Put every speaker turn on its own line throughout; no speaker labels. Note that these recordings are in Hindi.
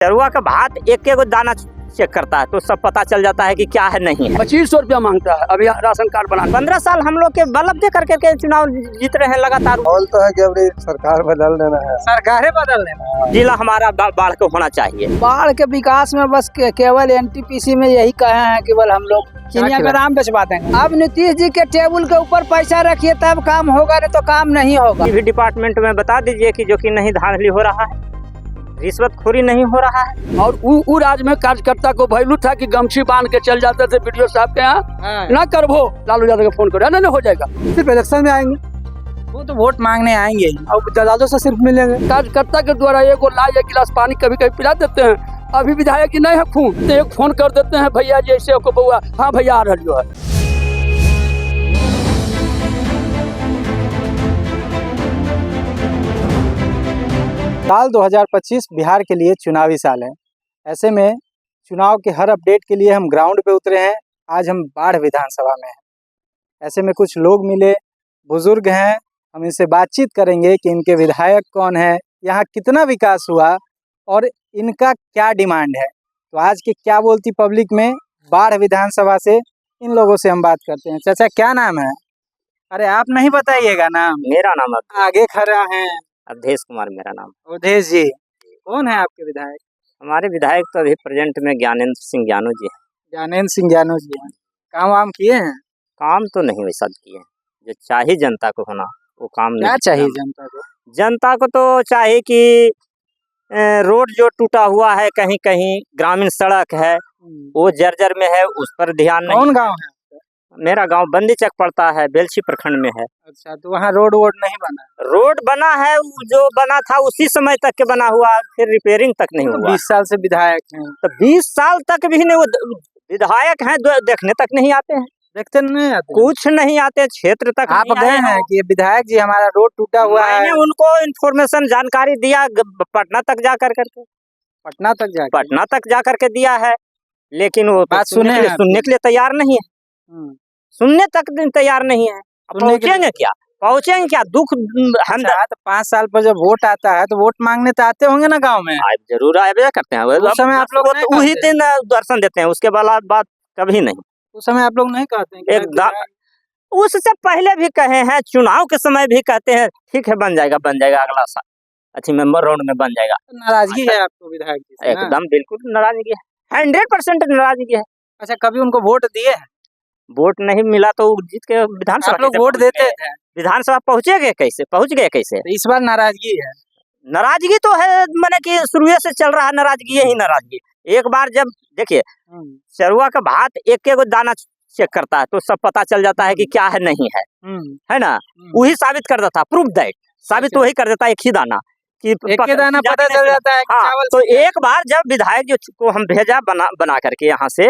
चरुआ का भात एक एक दाना चेक करता है तो सब पता चल जाता है कि क्या है नहीं है।
2500 रुपया मांगता है अभी राशन कार्ड बनाने।
15 साल हम लोग के बल्ब दे करके चुनाव जीत रहे हैं लगातार।
माहौल तो है कि अभी सरकार बदल देना है,
सरकारें बदल देना। जिला हमारा बाढ़ को होना चाहिए।
बाढ़ के विकास में बस केवल एनटीपीसी में यही कहे हैं केवल हम लोग चिनिया का राम बेचवा देंगे। अब नीतीश जी के टेबल के ऊपर पैसा रखिए तब काम होगा, नहीं तो काम नहीं होगा।
भी डिपार्टमेंट में बता दीजिए कि जो कि नहीं धांधली हो रहा है, रिश्वतखोरी नहीं हो रहा है।
और उ राज्य में कार्यकर्ता को वैल्यू था कि गमछी बांध के चल जाते थे वीडियो साहब के यहाँ ना करबो, लालू यादव को फोन करो ना हो जाएगा।
सिर्फ इलेक्शन में आएंगे, वो तो वोट मांगने आएंगे और दलालों से सिर्फ मिलेंगे।
कार्यकर्ता के द्वारा एक गिलास पानी कभी कभी पिला देते हैं। अभी विधायक की नहीं है खून तो एक फोन कर देते हैं, भैया जी ऐसे को बउआ, हाँ भैया आ रही है।
साल 2025 बिहार के लिए चुनावी साल है। ऐसे में चुनाव के हर अपडेट के लिए हम ग्राउंड पे उतरे हैं। आज हम बाढ़ विधानसभा में हैं। ऐसे में कुछ लोग मिले, बुजुर्ग हैं, हम इनसे बातचीत करेंगे कि इनके विधायक कौन है, यहाँ कितना विकास हुआ और इनका क्या डिमांड है। तो आज के क्या बोलती पब्लिक में बाढ़ विधानसभा से इन लोगों से हम बात करते हैं। चाचा क्या नाम है? अरे आप नहीं बताइएगा नाम।
मेरा नाम
आगे खड़ा है।
अवधेश कुमार मेरा नाम।
अवधेश जी कौन है आपके विधायक?
हमारे विधायक तो अभी प्रेजेंट में ज्ञानेंद्र सिंह ज्ञानू जी है।
ज्ञानेंद्र सिंह ज्ञानू जी हैं। काम वाम किए हैं?
काम तो नहीं वैसा किए हैं जो चाहिए जनता को होना, वो काम
क्या
नहीं
चाहिए
किया।
जनता को?
जनता को तो चाहिए कि रोड जो टूटा हुआ है, कहीं कहीं ग्रामीण सड़क है वो जर्जर में है, उस पर ध्यान नहीं।
कौन गांव है?
मेरा गांव बंदी चक पड़ता है, बेलछी प्रखंड में है।
अच्छा, तो वहाँ रोड वोड नहीं बना?
रोड बना है, जो बना था उसी समय तक के बना हुआ, फिर रिपेयरिंग तक नहीं हुआ।
20 साल से विधायक हैं।
तो 20 साल तक भी नहीं, वो विधायक हैं, देखने तक नहीं आते हैं।
देखते नहीं आते?
कुछ नहीं आते, क्षेत्र तक
आप गए हैं कि ये विधायक जी हमारा रोड टूटा हुआ है?
मैंने उनको इन्फॉर्मेशन जानकारी दिया, पटना तक जा करके
पटना तक जा
दिया है, लेकिन वो
बात सुनने
के लिए तैयार नहीं है। सुनने तक तैयार नहीं है। पहुँचेंगे क्या दुख हम।
तो 5 साल पर जब वोट आता है तो वोट मांगने तो आते होंगे ना गांव में?
जरूर आया करते हैं।
उस समय आप लोग
वही दिन दर्शन देते हैं, उसके बाद कभी नहीं।
उस समय आप लोग नहीं कहते हैं?
एकदम उससे पहले भी कहे हैं, चुनाव के समय भी कहते हैं ठीक है बन जाएगा अगला साल अच्छी मेंबर राउंड में बन जाएगा।
नाराजगी है आपको विधायक जी से?
एकदम बिल्कुल नाराजगी है, 100% नाराजगी है।
अच्छा, कभी उनको वोट दिए हैं?
वोट नहीं मिला तो जीत के विधानसभा
आप लोग वोट देते थे?
विधानसभा पहुँच गए कैसे?
तो इस बार नाराजगी है?
नाराजगी तो है, मैंने कि शुरू से चल रहा है नाराजगी, यही नाराजगी। एक बार जब देखिए चरुआ का भात एक एक दाना चेक करता है तो सब पता चल जाता है कि क्या है नहीं है ना। वही साबित कर देता, प्रूफ दैट, साबित वही कर देता है एक ही दाना कि
एक ही दाना पता चल जाता है।
हाँ, तो एक बार जब विधायक जो को हम भेजा बना करके यहाँ से,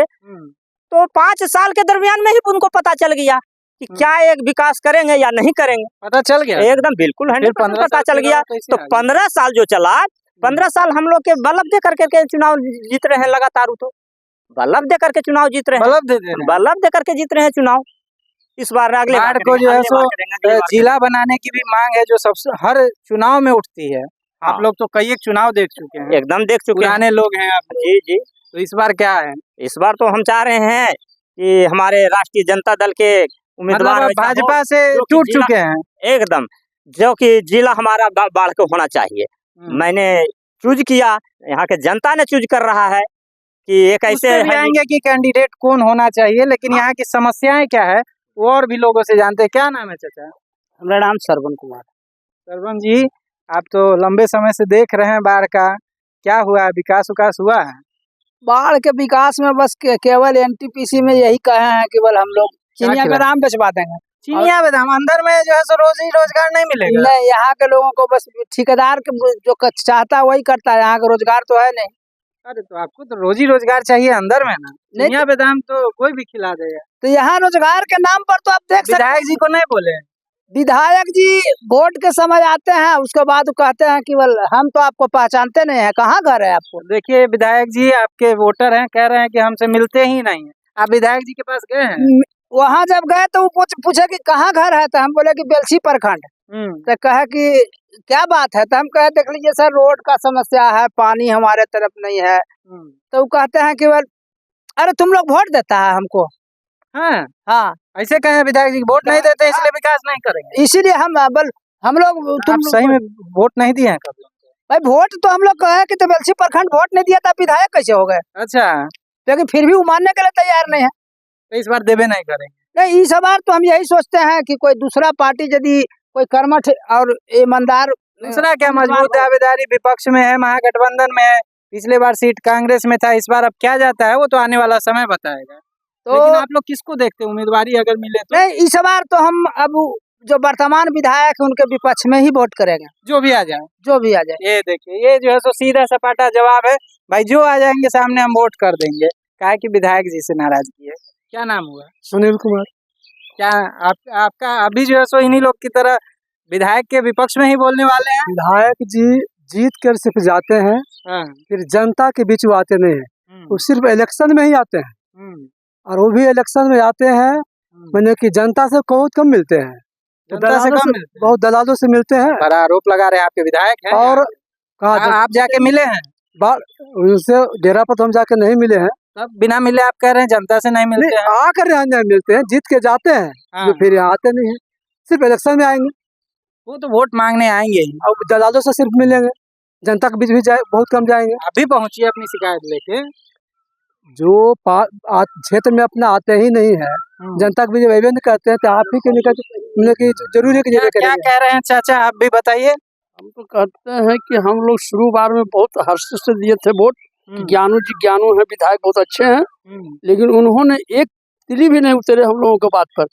तो 5 साल के दरमियान में ही उनको पता चल गया कि क्या एक विकास करेंगे या नहीं करेंगे।
पता चल गया
एकदम बिल्कुल 100% पता चल गया। तो 15 साल जो चला, 15 साल हम लोग के बल्ब दे करके चुनाव जीत रहे हैं लगातार। तो बल्ब दे करके चुनाव जीत रहे हैं, बल्ब दे करके जीत रहे हैं चुनाव। इस बार अगले
बाढ़ को जो है सो जिला बनाने की भी मांग है, जो सबसे हर चुनाव में उठती है। आप लोग तो कई एक चुनाव देख चुके हैं।
एकदम देख चुके हैं,
पुराने लोग हैं आप।
जी।
तो इस बार क्या है?
इस बार तो हम चाह रहे हैं कि हमारे राष्ट्रीय जनता दल के उम्मीदवार
भाजपा से टूट चुके हैं
एकदम, जो कि जिला हमारा बाढ़ को होना चाहिए। मैंने चूज किया, यहाँ के जनता ने चूज कर रहा है कि एक ऐसे
आएंगे कि कैंडिडेट कौन होना चाहिए, लेकिन यहाँ की समस्याएं क्या है वो और भी लोगों से जानते हैं। क्या नाम है चाचा?
मेरा नाम श्रवण कुमार।
श्रवण जी, आप तो लंबे समय से देख रहे हैं बाढ़ का, क्या हुआ है? विकास हुआ है?
बाढ़ के विकास में बस केवल एनटीपीसी में यही कहे हैं केवल हम लोग चिनिया का राम बेचवा देंगे।
चिनिया बादाम अंदर में जो है सो रोजगार नहीं मिलेगा?
नहीं, यहाँ के लोगों को बस ठेकेदार जो चाहता है वही करता है, यहाँ का रोजगार तो है नहीं।
अरे तो आपको तो रोजगार चाहिए अंदर में ना। चिनिया बादाम तो कोई भी खिला देगा।
तो यहाँ रोजगार के नाम पर तो आप देख सकते हैं।
विधायक जी को नहीं बोले?
विधायक जी वोट के समय आते हैं, उसके बाद कहते हैं कि हम तो आपको पहचानते नहीं है, कहाँ घर है आपको।
देखिए विधायक जी आपके वोटर हैं, कह रहे हैं कि हमसे मिलते ही नहीं है। आप विधायक जी के पास गए हैं?
वहाँ जब गए तो वो पूछे कि कहाँ घर है, तो हम बोले कि बेलछी प्रखंड। तो कहे कि क्या बात है, तो हम कहे देख लीजिए सर रोड का समस्या है, पानी हमारे तरफ नहीं है। तो वो कहते हैं कि अरे तुम लोग वोट देता है हमको।
हाँ,
हाँ,
ऐसे कहे विधायक जी वोट नहीं देते इसलिए विकास नहीं करेंगे।
इसीलिए हम लोग
आप सही में वोट नहीं दिए हैं कभी?
भाई वोट तो हम लोग कहे कि तबेलसी प्रखंड वोट नहीं दिया था, विधायक कैसे हो गए?
अच्छा,
लेकिन फिर भी वो मानने के लिए तैयार नहीं है।
तो इस बार देवे नहीं करेंगे।
नहीं, इस बार तो हम यही सोचते हैं कि कोई दूसरा पार्टी यदि कोई कर्मठ और ईमानदार
दूसरा क्या मजबूत दावेदारी विपक्ष में है, महागठबंधन में है। पिछले बार सीट कांग्रेस में था, इस बार अब क्या जाता है वो तो आने वाला समय बताएगा।
तो
लेकिन आप लोग किसको देखते हैं उम्मीदवारी अगर मिले तो?
नहीं, इस बार तो हम अब जो वर्तमान विधायक है उनके विपक्ष में ही वोट करेंगे,
जो भी आ जाए।
जो भी आ जाए।
ये देखिए, ये जो है सो सीधा सपाटा जवाब है भाई, जो आ जाएंगे सामने हम वोट कर देंगे। काहे कि विधायक जी से नाराजगी है। क्या नाम हुआ?
सुनील कुमार।
क्या आपका अभी जो है सो इन्हीं लोग की तरह विधायक के विपक्ष में ही बोलने वाले हैं?
विधायक जी जीत कर सिर्फ जाते हैं,
हाँ।
फिर जनता के बीच वो आते नहीं है। वो सिर्फ इलेक्शन में ही आते हैं, और वो भी इलेक्शन में आते हैं मैंने कि जनता से बहुत कम मिलते हैं।
जनता से कम मिलते हैं?
बहुत दलालों से मिलते हैं।
बड़ा आरोप लगा रहे हैं आपके विधायक हैं।
और
आप जाके मिले हैं?
उनसे डेरा पर तो हम जाके नहीं मिले हैं।
तब बिना मिले आप कह रहे हैं जनता से नहीं मिलते हैं?
आकर यहाँ नहीं मिलते हैं, जीत के जाते हैं।
हाँ।
जो फिर यहाँ आते नहीं है, सिर्फ इलेक्शन में आएंगे।
वो तो वोट मांगने आएंगे ही।
और दलालों से सिर्फ मिलेंगे, जनता के बीच भी बहुत कम जाएंगे।
आप भी पहुंचिए अपनी शिकायत लेके।
जो क्षेत्र में अपना आते ही नहीं है, जनता के बीच अवेदन करते हैं, तो आप ही के निकट की जरूरी है कि
क्या कह रहे हैं चाचा, आप भी बताइए।
हम तो कहते हैं कि हम लोग शुरू बार में बहुत हर्ष से दिए थे वोट। ज्ञानू है विधायक, बहुत अच्छे हैं, लेकिन उन्होंने एक तिली भी नहीं उतरे हम लोगों के बात पर।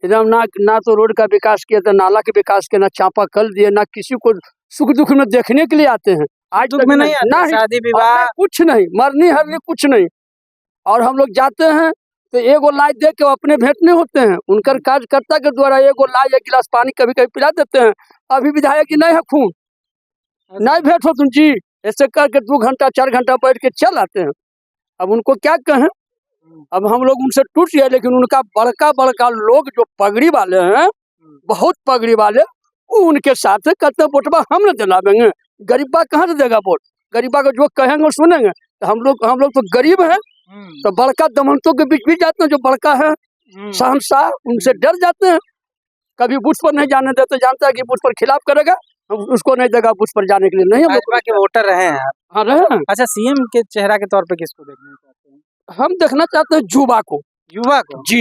एकदम ना तो रोड का विकास किया था, नाला के विकास किया, ना चापाकल दिए, ना किसी को सुख दुख में देखने के लिए आते हैं। आज
दुख में नहीं आते, शादी विवाह
कुछ नहीं, मरनी हरनी कुछ नहीं। और हम लोग जाते हैं तो एगो लाई दे के अपने भेंट नहीं होते हैं, उनकर कार्यकर्ता के द्वारा एगो लाई एक गिलास पानी कभी कभी पिला देते हैं। अभी विधायक की नहीं है खून, नहीं भेंट हो तुम जी, ऐसे करके 2 घंटा 4 घंटा बैठ के चल आते हैं। अब उनको क्या कहें, अब हम लोग उनसे टूट गए। लेकिन उनका बड़का लोग जो पगड़ी वाले हैं, बहुत पगड़ी वाले, वो उनके साथ कहते हैं वोटबा हम न दिलावेंगे। गरीबा कहाँ से देगा वोट? गरीबा को जो कहेंगे और सुनेंगे। तो हम लोग तो गरीब हैं, तो बड़का दमनतों के बीच भी जाते हैं, जो बड़का है शहंशाह, उनसे डर जाते हैं। कभी बूथ पर नहीं जाने देते, जानता है कि बूथ पर खिलाफ करेगा, हम उसको नहीं देगा बूथ पर जाने के लिए। नहीं, हम
भाजपा के वोटर रहे हैं आप?
हाँ रहे हैं।
अच्छा, सीएम के चेहरा के तौर पे किसको देखना चाहते हैं?
हम देखना चाहते हैं युवा को।
युवा को?
जी,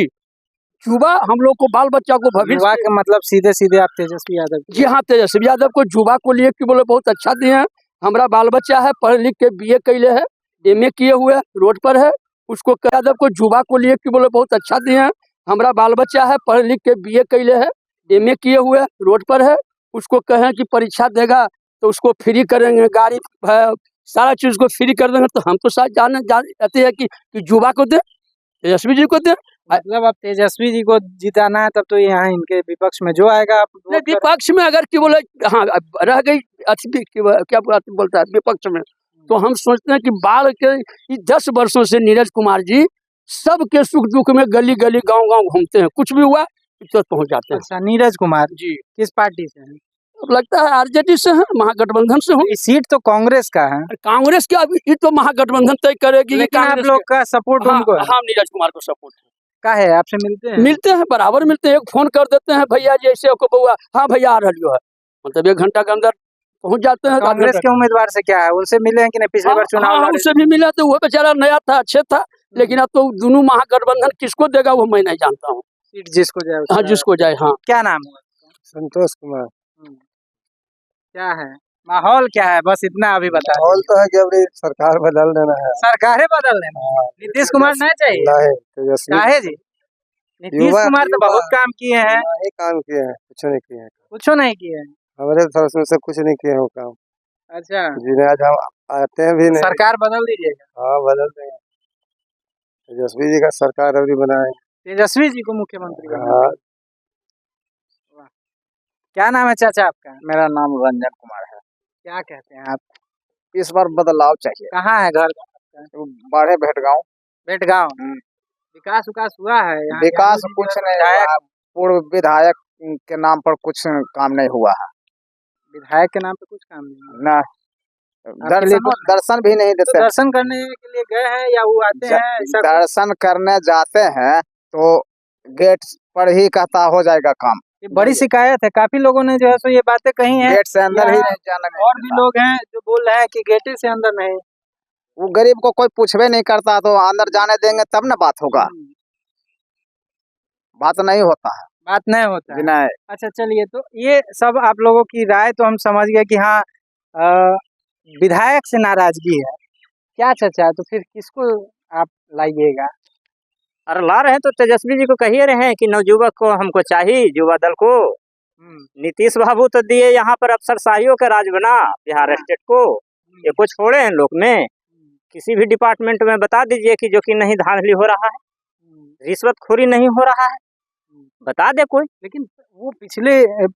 युवा हम लोग को, बाल बच्चा को भविष्य।
युवा का मतलब सीधे आप तेजस्वी यादव?
जी हाँ, तेजस्वी यादव को युवा को लिए कि बोले बहुत अच्छा दिए हैं। हमारा बाल बच्चा है, पढ़ लिख के BA कैले है, MA किए हुए, रोड पर है, उसको यादव को युवा को लिए कि बोले बहुत अच्छा दिए हैं। हमारा बाल बच्चा है, पढ़ लिख के BA कैले है, MA किए हुए, रोड पर है, उसको कहें कि परीक्षा देगा तो उसको फ्री करेंगे, गाड़ी है, सारा चीज को फ्री कर देंगे। तो हम तो शायद जाते हैं कि युवा को दे, तेजस्वी जी को दे।
मतलब अब तेजस्वी जी को जिताना है, तब तो यहाँ इनके विपक्ष में जो आएगा आप
विपक्ष में अगर कि बोले हाँ रह गई क्या बोलता है विपक्ष में, तो हम सोचते हैं कि बाढ़ के 10 वर्षों से नीरज कुमार जी सबके सुख दुख में गली गली गांव घूमते हैं, कुछ भी हुआ तो पहुंच जाते हैं।
अच्छा, नीरज कुमार
जी
किस पार्टी से हैं?
अब लगता है RJD से है, महागठबंधन से हो।
इस सीट तो कांग्रेस का है।
कांग्रेस के अभी ये तो महागठबंधन तय करेगी।
लेकिन आप लोग का सपोर्ट उनको है?
हाँ, नीरज कुमार को सपोर्ट
का है। आपसे मिलते हैं?
बराबर मिलते हैं। एक फोन कर देते हैं, भैया जी ऐसे को बउआ, हाँ भैया आ रही है, मतलब 1 घंटा के अंदर पहुंच जाते हैं।
कांग्रेस के उम्मीदवार से क्या है, उनसे मिले हैं कि नहीं? पिछले बार चुनाव
उनसे भी मिला, तो वो बेचारा नया था, अच्छे था, लेकिन अब तो दोनों महागठबंधन किसको देगा वो मैं नहीं जानता हूँ।
सीट जिसको जाए।
हाँ, जिसको जाए। हाँ,
क्या नाम हुआ?
संतोष कुमार।
क्या है माहौल, क्या है, बस इतना अभी बता।
माहौल तो है कि अभी सरकार बदल देना है,
सरकारें बदल देना। नीतीश कुमार नहीं चाहिए? काहे जी? नीतीश कुमार तो बहुत काम किए हैं।
काम किए हैं, कुछ नहीं किए हैं।
कुछ नहीं किए हैं?
हमारे तरफ से कुछ नहीं किए हैं वो काम।
अच्छा,
जिन्हें आज हम आते हैं भी नहीं।
सरकार बदल दीजिएगा?
हाँ, बदल देंगे। तेजस्वी जी का सरकार अभी बनाए।
तेजस्वी जी को मुख्यमंत्री बनाए।
हाँ।
क्या नाम है चाचा आपका?
मेरा नाम रंजन कुमार है।
क्या कहते हैं आप?
इस बार बदलाव चाहिए।
कहाँ है घर?
बड़े भेटगांव।
भेटगांव। विकास हुआ है यहाँ?
विकास कुछ नहीं, पूर्व विधायक
के नाम पर कुछ काम नहीं हुआ है
विधायक के नाम पे कुछ काम नहीं
ना।
आपके लिए
दर्शन भी नहीं
तो
देते।
दर्शन करने के लिए गए हैं या वो आते हैं ऐसा
दर्शन करने जाते हैं तो गेट पर ही कहता हो जाएगा काम।
ये बड़ी शिकायत है, काफी लोगों ने जो है सो ये बातें कही हैं।
गेट से अंदर ही
यहाँ
नहीं जाना।
और भी लोग हैं जो बोल रहे हैं कि गेटे से अंदर नहीं।
वो गरीब को कोई पूछवे नहीं करता, तो अंदर जाने देंगे तब ना बात होगा। बात नहीं होता है,
बात नहीं होता है।
नहीं।
अच्छा चलिए, तो ये सब आप लोगों की राय तो हम समझ गए कि हाँ विधायक से नाराजगी है। क्या चर्चा है, तो फिर किसको आप लाइएगा?
और ला रहे हैं तो तेजस्वी जी को कहिए रहे हैं कि नवयुवक को हमको चाहिए, युवा दल को। नीतीश बाबू तो दिए यहाँ पर अफसरशाहियों का राज बना बिहार स्टेट को, ये को छोड़े हैं लोग में। किसी भी डिपार्टमेंट में बता दीजिए कि जो कि नहीं धांधली हो रहा है, रिश्वतखोरी नहीं हो रहा है, बता दे कोई।
लेकिन वो पिछले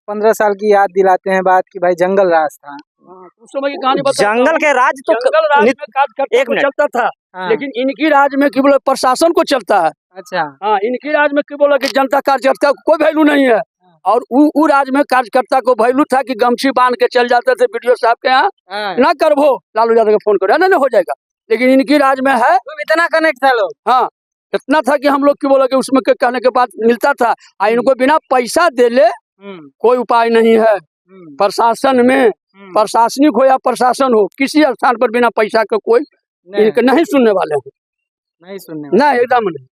15 साल की याद दिलाते हैं बात कि भाई जंगल राज था।
उस समय की कहानी बता।
जंगल के राज तो
जंगल राज में कार्यकर्ता
एक
को
मिनट।
चलता था,
हाँ।
लेकिन इनकी राज में केवल प्रशासन को चलता है।
अच्छा,
हाँ, इनकी राज में केवल कि जनता कार्यकर्ता को कोई वैल्यू नहीं है। और वो राज में कार्यकर्ता को वैल्यू था कि गमछी बांध के चल जाते थे बीडीओ साहब के यहाँ, ना करबो लालू यादव को फोन करो, नहीं हो जाएगा। लेकिन इनकी राज में है
इतना कनेक्ट था लोग।
हाँ, इतना था कि हम लोग की बोला कि उसमें के कहने के बाद मिलता था। और इनको बिना पैसा दे ले कोई उपाय नहीं है। प्रशासन में प्रशासनिक हो या प्रशासन हो, किसी स्थान पर बिना पैसा के कोई इनके नहीं सुनने वाले हैं,
नहीं सुनने
नहीं, एकदम नहीं।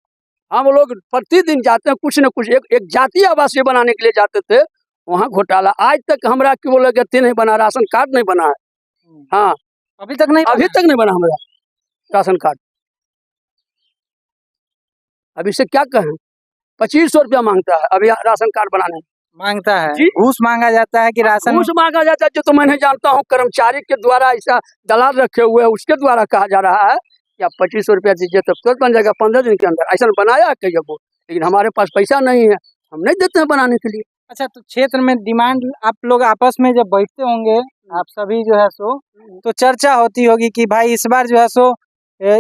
हम लोग प्रतिदिन जाते हैं, कुछ न कुछ एक जातीय आवासीय बनाने के लिए जाते थे, वहाँ घोटाला। आज तक हमरा की बोले गति नहीं बना, राशन कार्ड नहीं बना है। हाँ,
अभी तक नहीं
बना हमारा राशन कार्ड। अभी से क्या कहें, 2500 रुपया मांगता है अभी राशन कार्ड बनाने
मांगता है।
जी?
घूस मांगा जाता है कि राशन
घूस मांगा जाता है, जो तो मैं जानता हूँ कर्मचारी के द्वारा ऐसा दलाल रखे हुए हैं, उसके द्वारा कहा जा रहा है कि आप 2500 रुपया दीजिए तब तुरंत बन जाएगा 15 दिन के अंदर। ऐसा बनाया है कई जगह, लेकिन हमारे पास पैसा नहीं है, हम नहीं देते हैं बनाने के लिए।
अच्छा, तो क्षेत्र में डिमांड आप लोग आपस में जब बैठते होंगे आप सभी जो है सो, तो चर्चा होती होगी कि भाई इस बार जो है सो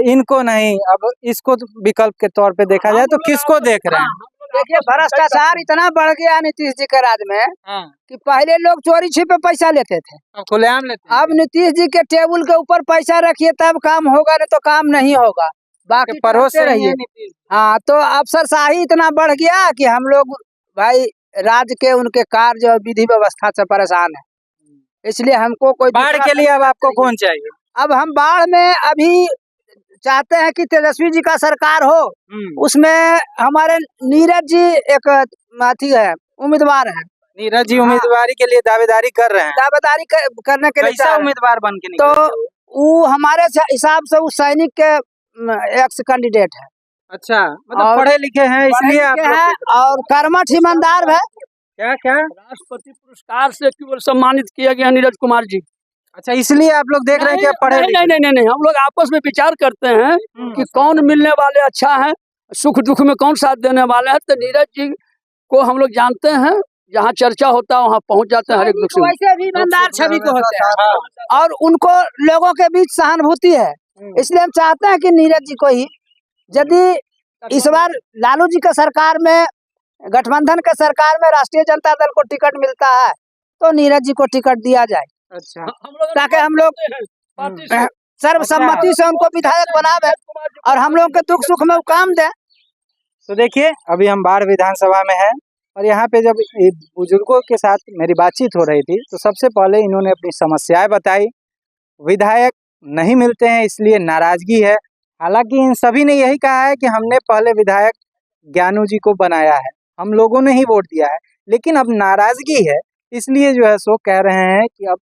इनको नहीं, अब इसको विकल्प के तौर पे देखा जाए तो किसको देख रहे हैं?
देखिए, भ्रष्टाचार इतना बढ़ गया नीतीश जी के राज में
हाँ।
कि पहले लोग चोरी छिपे पैसा लेते थे,
अब खुलेआम लेते हैं।
अब नीतीश जी के टेबल के ऊपर पैसा रखिए तब काम होगा, नहीं तो काम नहीं होगा। बाकी
परोस
करते
रही है
रहिए। हाँ, तो अफसरशाही इतना बढ़ गया कि हम लोग भाई राज्य के उनके कार्य और विधि व्यवस्था से परेशान है। इसलिए हमको कोई
बाढ़ के लिए अब आपको कौन चाहिए?
अब हम बाढ़ में अभी चाहते हैं कि तेजस्वी जी का सरकार हो, उसमें हमारे नीरज जी एक अथी है, उम्मीदवार है।
नीरज जी उम्मीदवारी के लिए दावेदारी कर रहे हैं।
दावेदारी करने के लिए
कैसा उम्मीदवार बन के
तो
निकले?
वो हमारे हिसाब से वो सैनिक के एक्स कैंडिडेट है।
अच्छा, मतलब पढ़े लिखे हैं इसलिए आप लोग
है और कर्मठ ईमानदार है।
क्या
राष्ट्रपति पुरस्कार से केवल सम्मानित किया गया नीरज कुमार जी।
अच्छा, इसलिए आप लोग देख रहे हैं कि आप पढ़े लिखे?
नहीं, हम लोग आपस में विचार करते हैं कि कौन मिलने वाले अच्छा है, सुख दुख में कौन साथ देने वाले हैं। तो नीरज जी को हम लोग जानते हैं, जहाँ चर्चा होता है वहाँ पहुँच जाते हैं, हर एक दुख से।
वैसे भी ईमानदार छवि को होते हैं और उनको लोगों के बीच सहानुभूति है। इसलिए हम चाहते हैं कि नीरज जी को ही, यदि इस बार लालू जी के सरकार में, गठबंधन के सरकार में राष्ट्रीय जनता दल को टिकट मिलता है तो नीरज जी को टिकट दिया जाए,
अच्छा,
ताकि हम लोग सर्वसम्मति से उनको विधायक बनावे और हम लोग के दुख सुख में वो काम दे।
तो देखिए, अभी हम बाढ़ विधानसभा में हैं और यहाँ पे जब बुजुर्गों के साथ मेरी बातचीत हो रही थी तो सबसे पहले इन्होंने अपनी समस्याएं बताई। विधायक नहीं मिलते हैं इसलिए नाराजगी है। हालांकि इन सभी ने यही कहा है कि हमने पहले विधायक ज्ञानू जी को बनाया है, हम लोगों ने ही वोट दिया है, लेकिन अब नाराजगी है, इसलिए जो है सो कह रहे हैं कि अब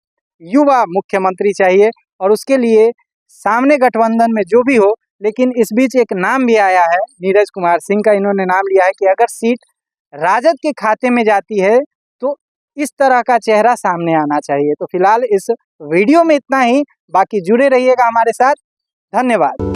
युवा मुख्यमंत्री चाहिए और उसके लिए सामने गठबंधन में जो भी हो। लेकिन इस बीच एक नाम भी आया है, नीरज कुमार सिंह का इन्होंने नाम लिया है कि अगर सीट राजद के खाते में जाती है तो इस तरह का चेहरा सामने आना चाहिए। तो फिलहाल इस वीडियो में इतना ही, बाकी जुड़े रहिएगा हमारे साथ। धन्यवाद।